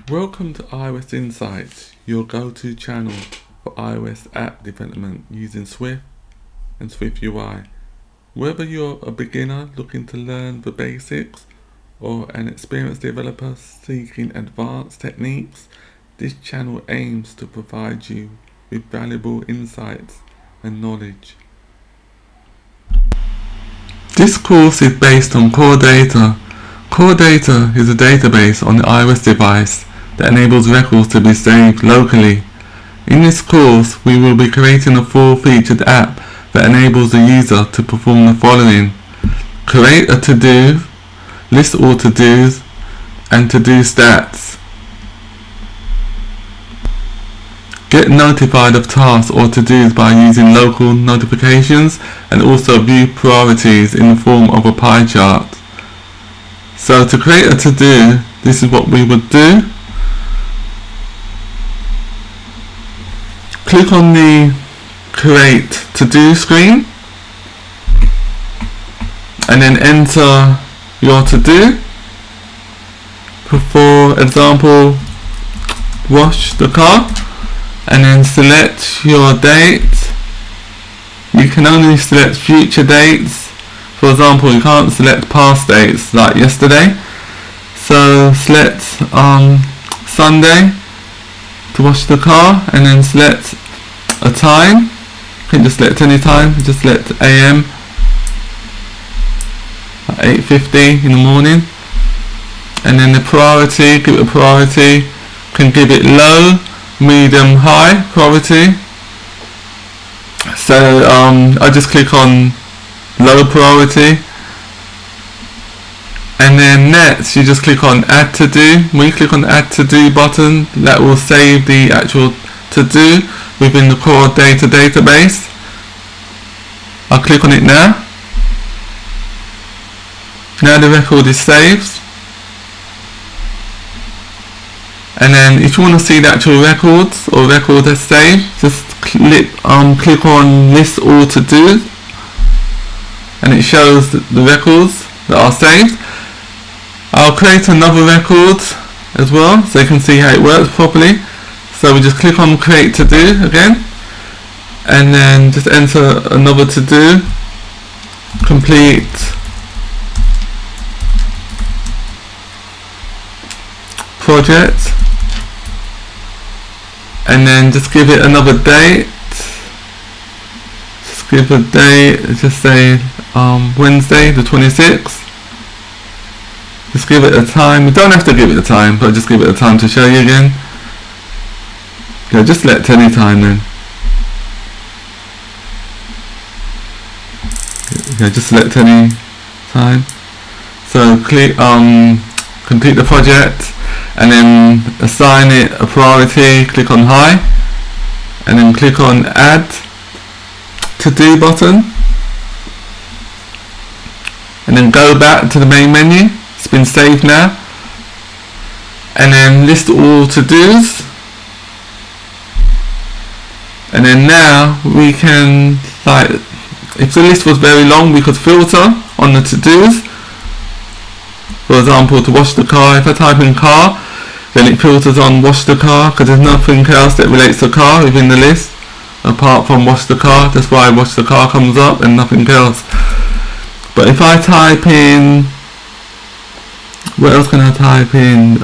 Welcome to iOS Insights, your go-to channel for iOS app development using Swift and SwiftUI. Whether you're a beginner looking to learn the basics or an experienced developer seeking advanced techniques, this channel aims to provide you with valuable insights and knowledge. This course is based on Core Data. Core Data is a database on the iOS device that enables records to be saved locally. In this course, we will be creating a full-featured app that enables the user to perform the following: create a to-do, list all to-dos, and to-do stats. Get notified of tasks or to-dos by using local notifications, and also view priorities in the form of a pie chart. So to create a to-do, this is what we would do. Click on the Create To-Do screen and then enter your to-do. For example, wash the car, and then select your date. You can only select future dates. For example, you can't select past dates like yesterday. So select Sunday to wash the car, and then select a time. You can just select any time, just select AM at 8:50 in the morning. And then the priority, give it a priority. You can give it low, medium, high priority. So I just click on low priority, and then next you just click on add to do. When you click on the add to do button, that will save the actual to do within the Core Data database. I'll click on it now. Now the record is saved, and then if you want to see the actual records or record that's saved, just click on list all to do, and it shows the records that are saved. I'll create another record as well so you can see how it works properly. So we just click on create to do again, and then just enter another to do, complete project, and then just give it another date. Just give a date, just say Wednesday the 26th. Just give it a time. You don't have to give it a time, but just give it a time to show you again. Yeah, just select any time then. Yeah, just select any time. So click complete the project, and then assign it a priority. Click on high, and then click on add to do button, and then go back to the main menu. It's been saved now, and then list all to do's. And then now we can, like, if the list was very long, we could filter on the to-dos. For example, to wash the car, if I type in car, then it filters on wash the car, because there's nothing else that relates to car within the list apart from wash the car. That's why wash the car comes up and nothing else. But if I type in, what else can I type in?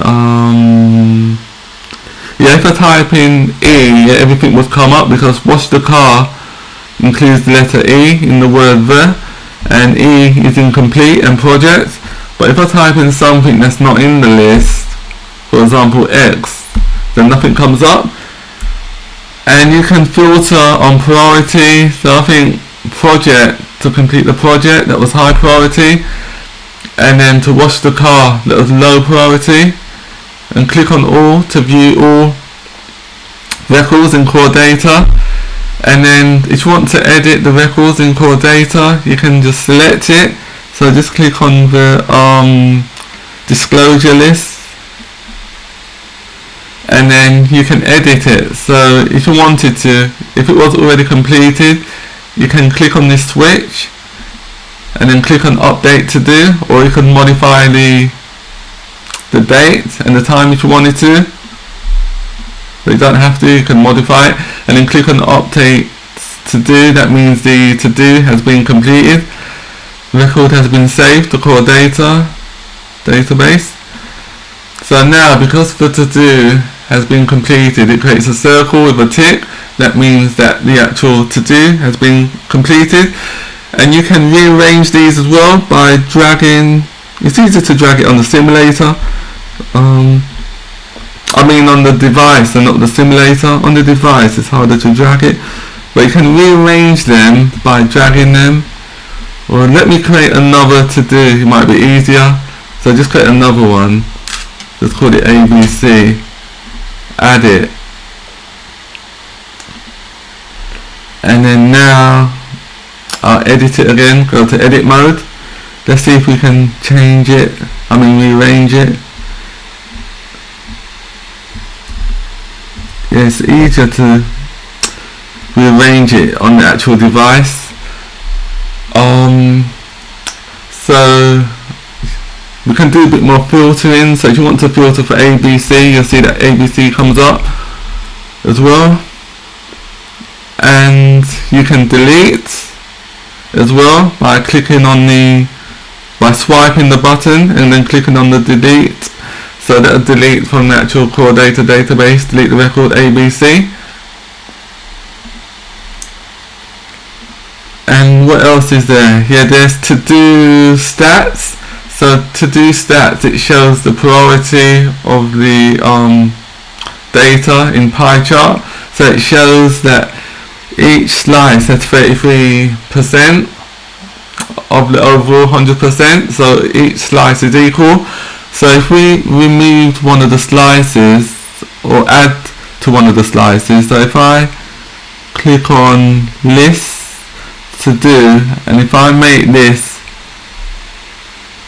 Yeah, if I type in E, yeah, everything would come up, because wash the car includes the letter E in the word the, and E is incomplete and project. But if I type in something that's not in the list, for example X, then nothing comes up. And you can filter on priority. So I think project, to complete the project, that was high priority, and then to wash the car, that was low priority. And click on all to view all records in Core Data. And then if you want to edit the records in Core Data, you can just select it. So just click on the disclosure list, and then you can edit it. So if you wanted to, if it was already completed, you can click on this switch and then click on update to do, or you can modify the the date and the time if you wanted to, but you don't have to. You can modify it, and then click on update to do. That means the to do has been completed, record has been saved to core database. So now, because the to do has been completed, it creates a circle with a tick. That means that the actual to do has been completed. And you can rearrange these as well by dragging. It's easier to drag it on the simulator. On the device and not the simulator. On the device it's harder to drag it, but you can rearrange them by dragging them. Or let me create another to do, it might be easier. So just create another one, just call it ABC, add it, and then now I'll edit it again, go to edit mode. Let's see if we can change it, rearrange it. Yeah, it's easier to rearrange it on the actual device. So we can do a bit more filtering. So if you want to filter for ABC, you'll see that ABC comes up as well. And you can delete as well by swiping the button and then clicking on the delete. So that'll delete from the actual core database, delete the record ABC. And what else is there? Yeah, there's to do stats. So to do stats, it shows the priority of the data in pie chart. So it shows that each slice has 33% of the overall 100%. So each slice is equal. So if we removed one of the slices or add to one of the slices, so if I click on list to do, and if I make this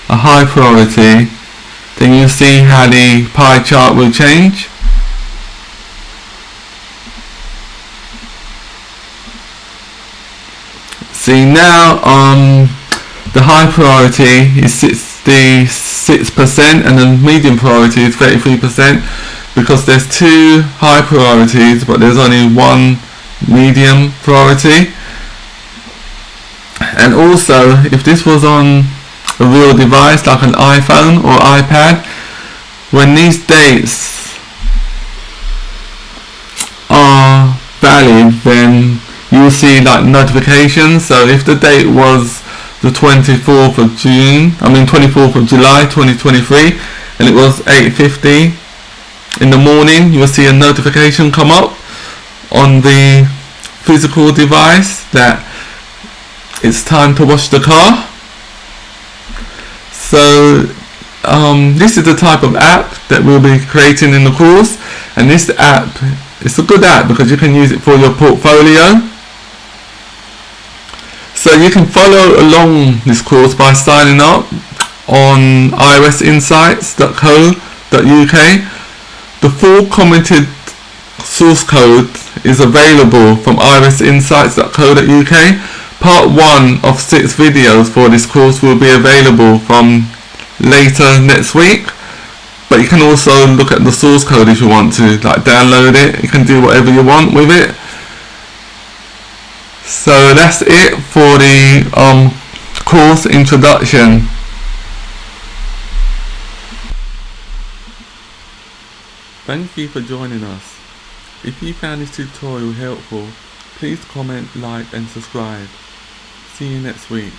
a high priority, then you see how the pie chart will change. See now, the high priority is 66% and the medium priority is 33%, because there's two high priorities but there's only one medium priority. And also, if this was on a real device like an iPhone or iPad, when these dates are valid, then you'll see like notifications. So if the date was the 24th of July 2023 and it was 8:50 in the morning, you'll see a notification come up on the physical device that it's time to wash the car. So this is the type of app that we'll be creating in the course, and this app, it's a good app because you can use it for your portfolio. So you can follow along this course by signing up on iosinsights.co.uk. The full commented source code is available from iosinsights.co.uk. Part 1 of 6 videos for this course will be available from later next week, but you can also look at the source code if you want to, like download it. You can do whatever you want with it. So that's it for the course introduction. Thank you for joining us. If you found this tutorial helpful, please comment, like and subscribe. See you next week.